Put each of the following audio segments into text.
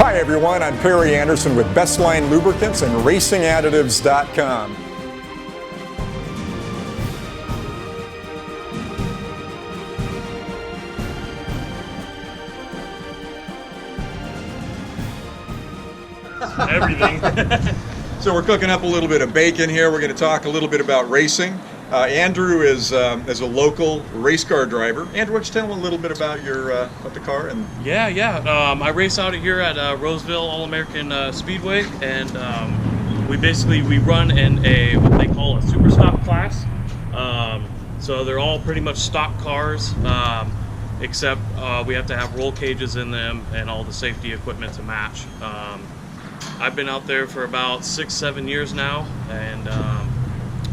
Hi everyone, I'm Perry Anderson with BestLine Lubricants and RacingAdditives.com. Everything. So we're cooking up a little bit of bacon here. We're going to talk a little bit about racing. Andrew is a local race car driver. Andrew, why don't you tell him a little bit about your about the car? And I race out here at Roseville All-American Speedway, and we run in what they call a super stock class. So they're all pretty much stock cars, except we have to have roll cages in them and all the safety equipment to match. I've been out there for about 6-7 years now, and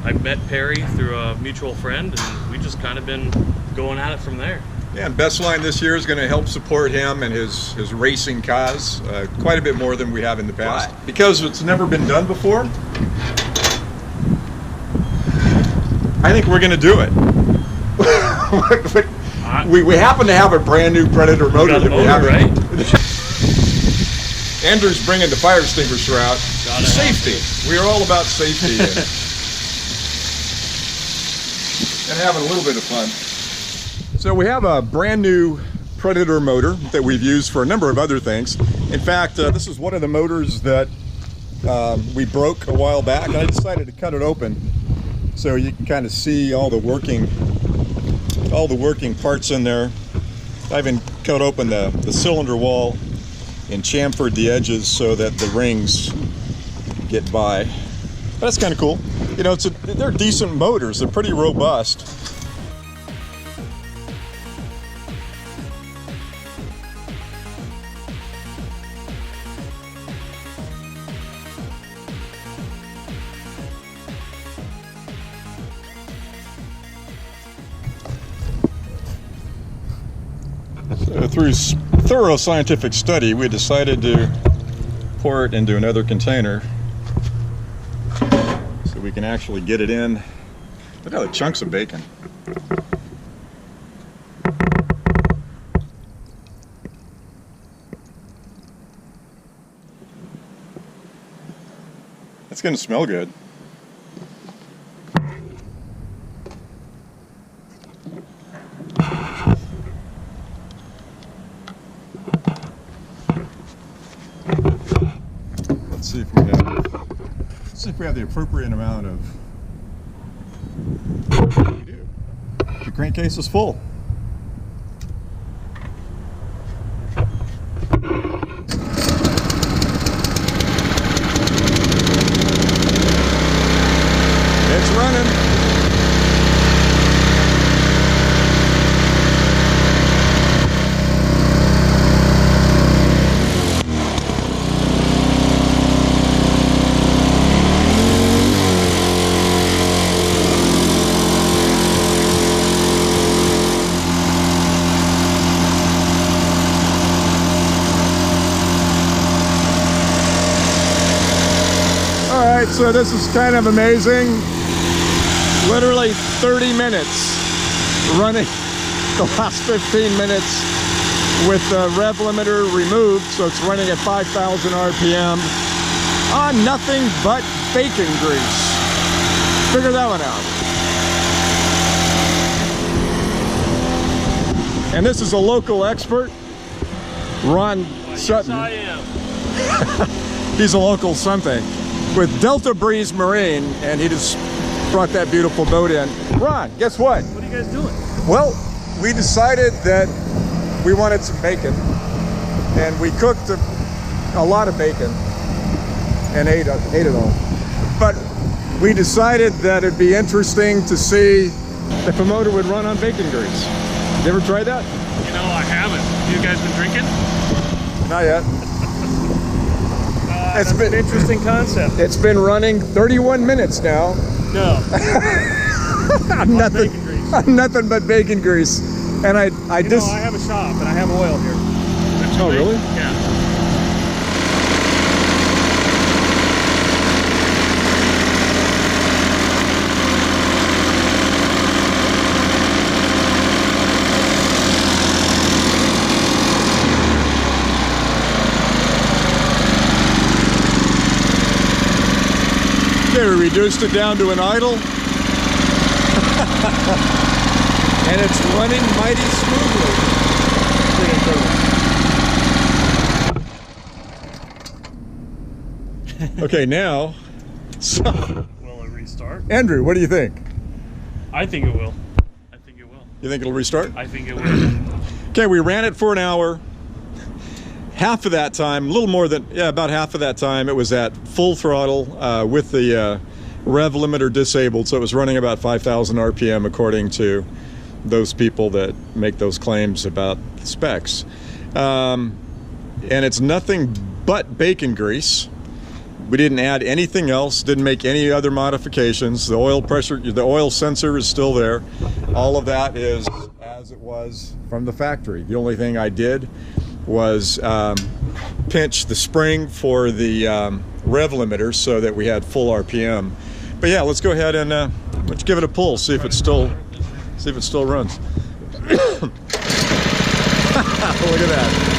I met Perry through a mutual friend, and we just kind of been going at it from there. Yeah, and BestLine this year is going to help support him and his racing cause quite a bit more than we have in the past. Why? Because it's never been done before. I think we're going to do it. we happen to have a brand new Predator motor that we have. Right? Andrew's bringing the fire extinguisher out. Safety. We are all about safety and having a little bit of fun. So we have a brand new Predator motor that we've used for a number of other things. In fact, this is one of the motors that we broke a while back, and I decided to cut it open so you can kind of see all the working parts in there. I even cut open the cylinder wall and chamfered the edges so that the rings get by. That's kind of cool. You know, they're decent motors. They're pretty robust. So through thorough scientific study, we decided to pour it into another container so we can actually get it in. Look at all the chunks of bacon. It's going to smell good. Let's see if we have the appropriate amount of. We do. The crankcase is full. It's running. So this is kind of amazing. Literally 30 minutes running the last 15 minutes with the rev limiter removed, so it's running at 5,000 RPM on nothing but bacon grease. Figure that one out. And this is a local expert, Ron Sutton. Yes, I am. He's a local something with Delta Breeze Marine, and he just brought that beautiful boat in. Ron, guess what? What are you guys doing? Well, we decided that we wanted some bacon, and we cooked a lot of bacon and ate it all. But we decided that it'd be interesting to see if a motor would run on bacon grease. You ever tried that? You know, I haven't. You guys been drinking? Not yet. It's been an interesting concept. It's been running 31 minutes now. No. on nothing but bacon grease. And I have a shop and I have oil here. Oh, really? Yeah. Okay, we reduced it down to an idle. And it's running mighty smoothly. Pretty incredible. Okay, now, so, Will it restart? Andrew, what do you think? I think it will. I think it will. You think it'll restart? I think it will. Okay, we ran it for an hour. Half of that time, a little more than, yeah, about half of that time, it was at full throttle with the rev limiter disabled, so it was running about 5,000 RPM according to those people that make those claims about the specs. And it's nothing but bacon grease. We didn't add anything else, didn't make any other modifications. The oil pressure, the oil sensor is still there. All of that is as it was from the factory. The only thing I did was pinch the spring for the rev limiter so that we had full RPM. But yeah, let's go ahead and let's give it a pull, see if it still runs. Look at that.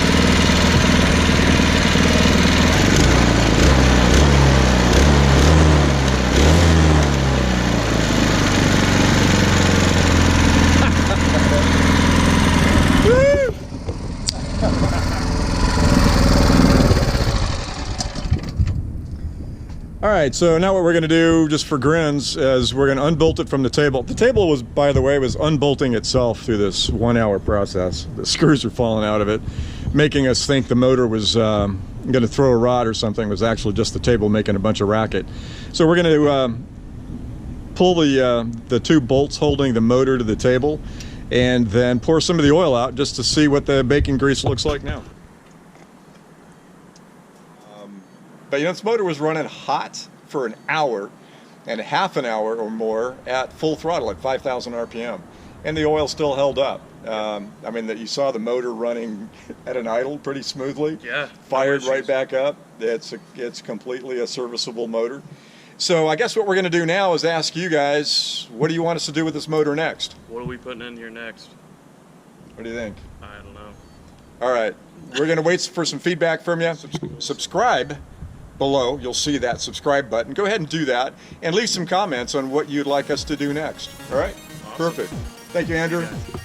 All right, so now what we're going to do, just for grins, is we're going to unbolt it from the table. The table was, by the way, was unbolting itself through this 1 hour process. The screws are falling out of it, making us think the motor was going to throw a rod or something. It was actually just the table making a bunch of racket. So we're going to pull the two bolts holding the motor to the table and then pour some of the oil out just to see what the bacon grease looks like now. But you know, this motor was running hot for an hour and half an hour or more at full throttle at 5,000 RPM, and the oil still held up. I mean, you saw the motor running at an idle pretty smoothly. Yeah. Fired right back up. It's completely a serviceable motor. So I guess what we're going to do now is ask you guys, what do you want us to do with this motor next? What are we putting in here next? What do you think? I don't know. All right, we're going to wait for some feedback from you. Subscribe below. You'll see that subscribe button. Go ahead and do that and leave some comments on what you'd like us to do next. All right? Awesome. Perfect. Thank you, Andrew. Yeah.